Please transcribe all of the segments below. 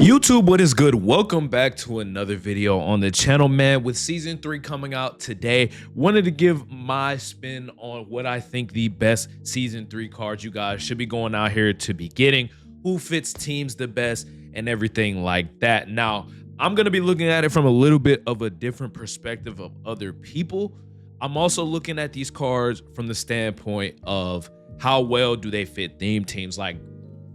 YouTube, what is good? Welcome back to another video on the channel, man. With season 3 coming out today, wanted to give my spin on what I think the best season 3 cards you guys should be going out here to be getting, who fits teams the best, and everything like that. Now, I'm going to be looking at it from a little bit of a different perspective of other people. I'm also looking at these cards from the standpoint of how well do they fit theme teams. Like,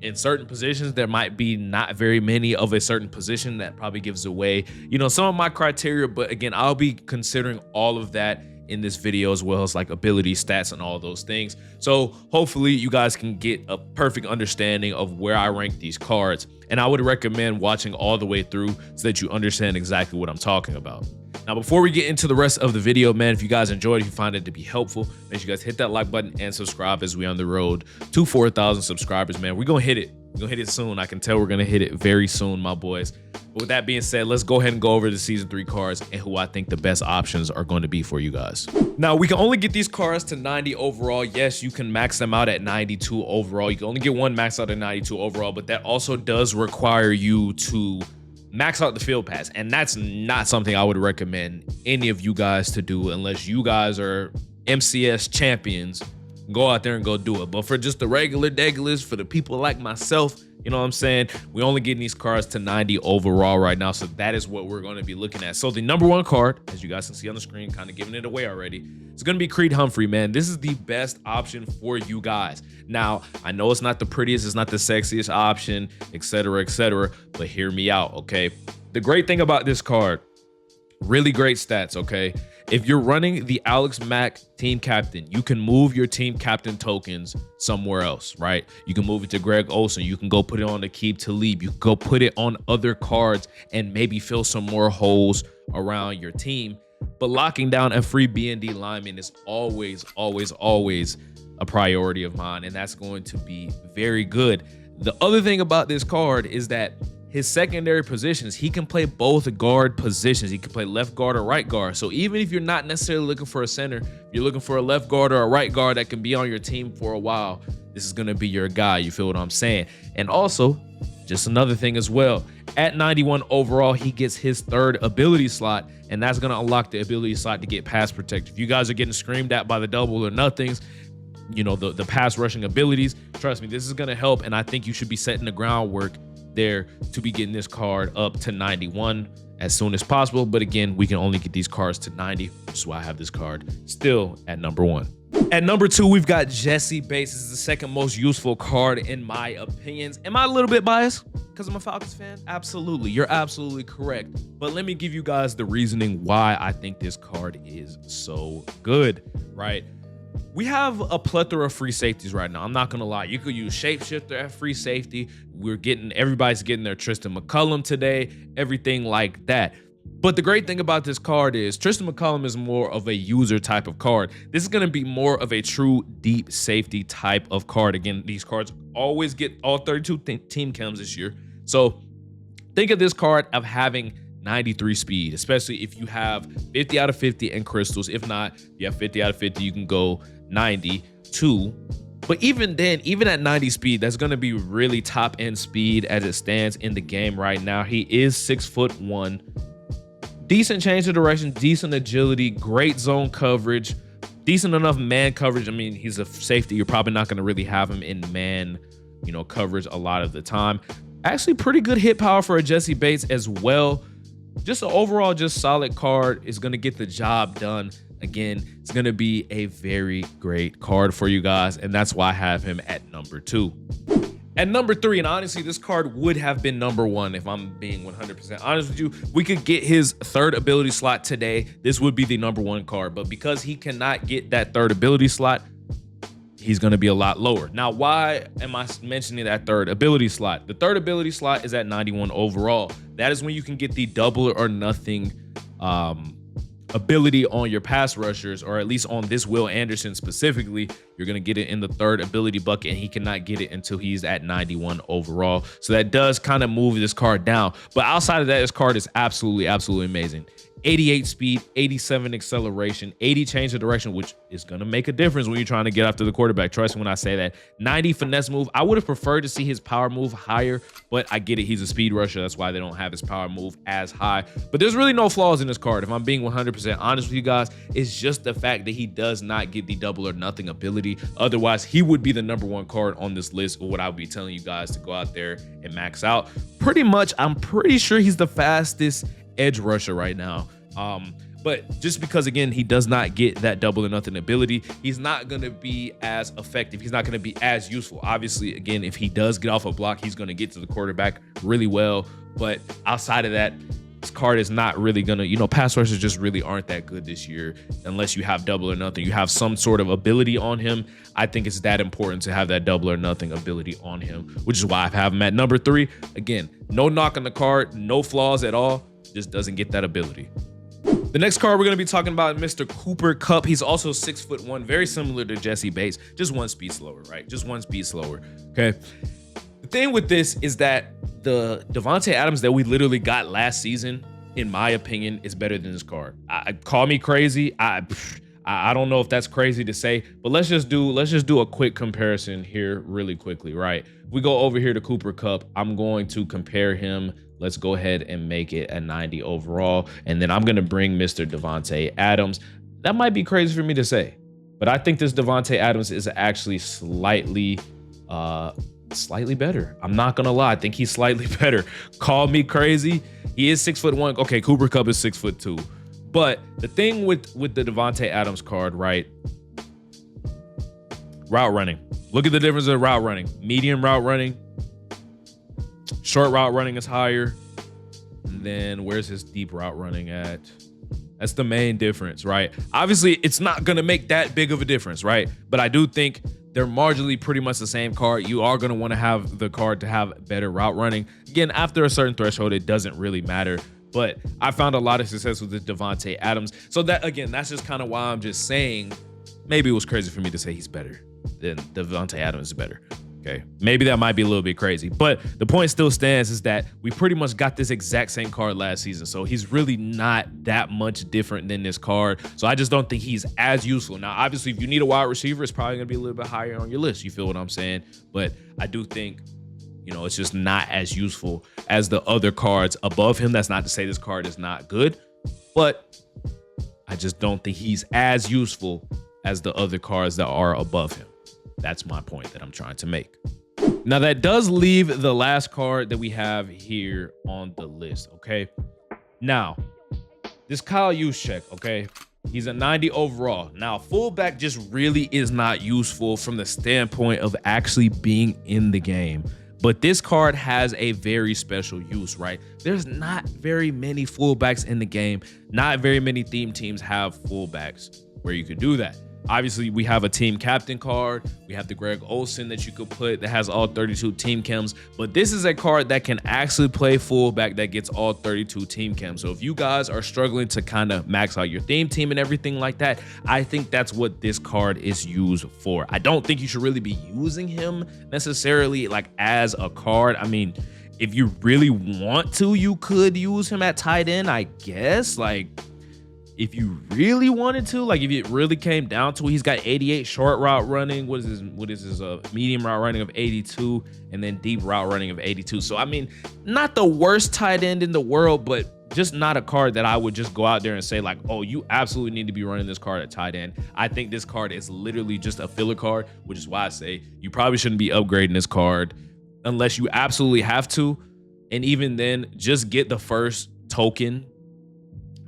in certain positions, there might be not very many of a certain position that probably gives away, some of my criteria. But again, I'll be considering all of that in this video, as well as like ability, stats, and all those things. So hopefully you guys can get a perfect understanding of where I rank these cards. And I would recommend watching all the way through so that you understand exactly what I'm talking about. Now, before we get into the rest of the video, man, if you guys enjoyed, if you find it to be helpful, make sure you guys hit that like button and subscribe as we're on the road to 4,000 subscribers, man. We're going to hit it. We're going to hit it soon. I can tell we're going to hit it very soon, my boys. But with that being said, let's go ahead and go over the season 3 cards and who I think the best options are going to be for you guys. Now, we can only get these cards to 90 overall. Yes, you can max them out at 92 overall. You can only get one max out at 92 overall, but that also does require you to max out the field pass, and that's not something I would recommend any of you guys to do unless you guys are MCS champions. Go out there and go do it. But for just the regular degulars, for the people like myself, you know what I'm saying, we only getting these cards to 90 overall right now. So that is what we're going to be looking at. So the number 1 card, as you guys can see on the screen, kind of giving it away already, it's going to be Creed Humphrey, man. This is the best option for you guys. Now, I know it's not the prettiest, it's not the sexiest option, etc., but hear me out, okay? The great thing about this card, really great stats, okay? If you're running the Alex Mack team captain, you can move your team captain tokens somewhere else, right? You can move it to Greg Olsen. You can go put it on the Keep to Leave. You can go put it on other cards and maybe fill some more holes around your team. But locking down a free B&D lineman is always a priority of mine, and that's going to be very good. The other thing about this card is that his secondary positions, he can play both guard positions. He can play left guard or right guard. So even if you're not necessarily looking for a center, you're looking for a left guard or a right guard that can be on your team for a while, this is going to be your guy. You feel what I'm saying? And also, just another thing as well, at 91 overall, he gets his 3rd ability slot, and that's going to unlock the ability slot to get pass protect. If you guys are getting screamed at by the double or nothings, the pass rushing abilities, trust me, this is going to help, and I think you should be setting the groundwork there to be getting this card up to 91 as soon as possible. But again, we can only get these cards to 90, which is why I have this card still at number 1. At number 2, we've got Jessie Bates. This is the second most useful card in my opinions. Am I a little bit biased because I'm a Falcons fan? Absolutely. You're absolutely correct. But let me give you guys the reasoning why I think this card is so good, right? We have a plethora of free safeties right now. I'm not going to lie. You could use Shapeshifter at free safety. Everybody's getting their Tristan McCullum today, everything like that. But the great thing about this card is Tristan McCullum is more of a user type of card. This is going to be more of a true deep safety type of card. Again, these cards always get all 32 team chems this year. So think of this card of having 93 speed, especially if you have 50 out of 50 and crystals. If not, you have 50 out of 50, you can go 92. But even then, even at 90 speed, that's going to be really top end speed as it stands in the game right now. He is 6'1", decent change of direction, decent agility, great zone coverage, decent enough man coverage. I mean, he's a safety. You're probably not going to really have him in man, coverage a lot of the time. Actually, pretty good hit power for a Jessie Bates as well. Just an overall, just solid card. Is going to get the job done. Again, it's going to be a very great card for you guys, and that's why I have him at number 2. At number 3, and honestly, this card would have been number 1 if I'm being 100% honest with you. We could get his 3rd ability slot today. This would be the number 1 card, but because he cannot get that 3rd ability slot, he's going to be a lot lower. Now, why am I mentioning that 3rd ability slot? The 3rd ability slot is at 91 overall. That is when you can get the double or nothing ability on your pass rushers, or at least on this Will Anderson specifically. You're going to get it in the 3rd ability bucket, and he cannot get it until he's at 91 overall. So that does kind of move this card down. But outside of that, this card is absolutely amazing. 88 speed, 87 acceleration, 80 change of direction, which is going to make a difference when you're trying to get after the quarterback. Trust me when I say that. 90 finesse move. I would have preferred to see his power move higher, but I get it. He's a speed rusher. That's why they don't have his power move as high. But there's really no flaws in this card. If I'm being 100% honest with you guys, it's just the fact that he does not get the double or nothing ability. Otherwise, he would be the #1 card on this list, or what I would be telling you guys to go out there and max out. Pretty much, I'm pretty sure he's the fastest edge rusher right now. But just because, again, he does not get that double or nothing ability, he's not going to be as effective. He's not going to be as useful. Obviously, again, if he does get off a block, he's going to get to the quarterback really well. But outside of that, this card is not really going to, pass rushers just really aren't that good this year unless you have double or nothing. You have some sort of ability on him. I think it's that important to have that double or nothing ability on him, which is why I have him at number 3. Again, no knock on the card, no flaws at all, just doesn't get that ability. The next card we're going to be talking about is Mr. Cooper Kupp. He's also 6'1", very similar to Jessie Bates, just 1 speed slower, right? Just 1 speed slower, okay? The thing with this is that the Davante Adams that we literally got last season, in my opinion, is better than this card. Call me crazy. I don't know if that's crazy to say, but let's just do a quick comparison here really quickly, right? If we go over here to Cooper Kupp, I'm going to compare him. Let's go ahead and make it a 90 overall. And then I'm going to bring Mr. Davante Adams. That might be crazy for me to say, but I think this Davante Adams is actually slightly better. I'm not going to lie. I think he's slightly better. Call me crazy. He is 6'1". Okay, Cooper Kupp is 6'2". But the thing with the Davante Adams card, right? Route running. Look at the difference in route running. Medium route running. Short route running is higher. And then where's his deep route running at? That's the main difference, right? Obviously, it's not going to make that big of a difference, right? But I do think they're marginally pretty much the same card. You are going to want to have the card to have better route running. Again, after a certain threshold, it doesn't really matter. But I found a lot of success with the Davante Adams. So that, again, that's just kind of why I'm just saying maybe it was crazy for me to say he's better than Davante Adams is better. Okay, maybe that might be a little bit crazy, but the point still stands is that we pretty much got this exact same card last season. So he's really not that much different than this card. So I just don't think he's as useful. Now, obviously, if you need a wide receiver, it's probably going to be a little bit higher on your list. You feel what I'm saying? But I do think, it's just not as useful as the other cards above him. That's not to say this card is not good, but I just don't think he's as useful as the other cards that are above him. That's my point that I'm trying to make. Now, that does leave the last card that we have here on the list, okay? Now, this Kyle Jusczyk, okay? He's a 90 overall. Now, fullback just really is not useful from the standpoint of actually being in the game. But this card has a very special use, right? There's not very many fullbacks in the game. Not very many theme teams have fullbacks where you could do that. Obviously, we have a team captain card. We have the Greg Olsen that you could put that has all 32 team chems. But this is a card that can actually play fullback that gets all 32 team chems. So if you guys are struggling to kind of max out your theme team and everything like that, I think that's what this card is used for. I don't think you should really be using him necessarily like as a card. I mean, if you really want to, you could use him at tight end, I guess. Like, if you really wanted to, like if it really came down to it, he's got 88 short route running. What is his medium route running of 82, and then deep route running of 82. So I mean, not the worst tight end in the world, but just not a card that I would just go out there and say like, oh, you absolutely need to be running this card at tight end. I think this card is literally just a filler card, which is why I say you probably shouldn't be upgrading this card unless you absolutely have to. And even then, just get the first token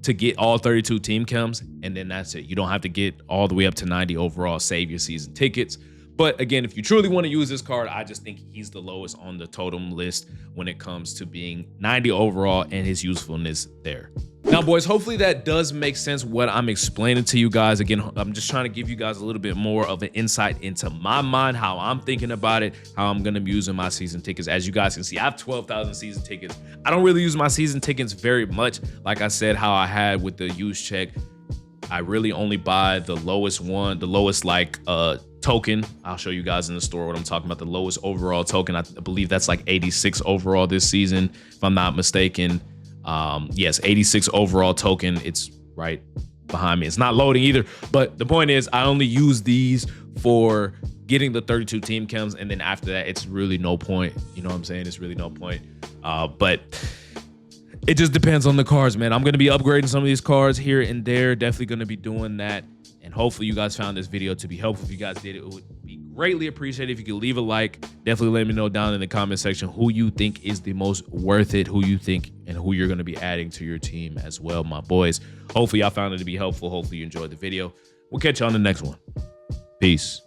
to get all 32 team chems, and then that's it. You don't have to get all the way up to 90 overall, save your season tickets. But again, if you truly want to use this card, I just think he's the lowest on the totem list when it comes to being 90 overall and his usefulness there. Now, boys, hopefully that does make sense what I'm explaining to you guys. Again, I'm just trying to give you guys a little bit more of an insight into my mind, how I'm thinking about it, how I'm going to be using my season tickets. As you guys can see, I have 12,000 season tickets. I don't really use my season tickets very much. Like I said, how I had with the use check, I really only buy the lowest one, the lowest like token. I'll show you guys in the store what I'm talking about. The lowest overall token. I believe that's like 86 overall this season, if I'm not mistaken. Yes, 86 overall token. It's right behind me. It's not loading either. But the point is, I only use these for getting the 32 team chems, and then after that, it's really no point. You know what I'm saying? It's really no point. But it just depends on the cards, man. I'm going to be upgrading some of these cards here and there. Definitely going to be doing that. And hopefully you guys found this video to be helpful. If you guys did, it would be greatly appreciated if you could leave a like. Definitely let me know down in the comment section who you think is the most worth it, who you think and who you're going to be adding to your team as well, my boys. Hopefully y'all found it to be helpful. Hopefully you enjoyed the video. We'll catch you on the next one. Peace.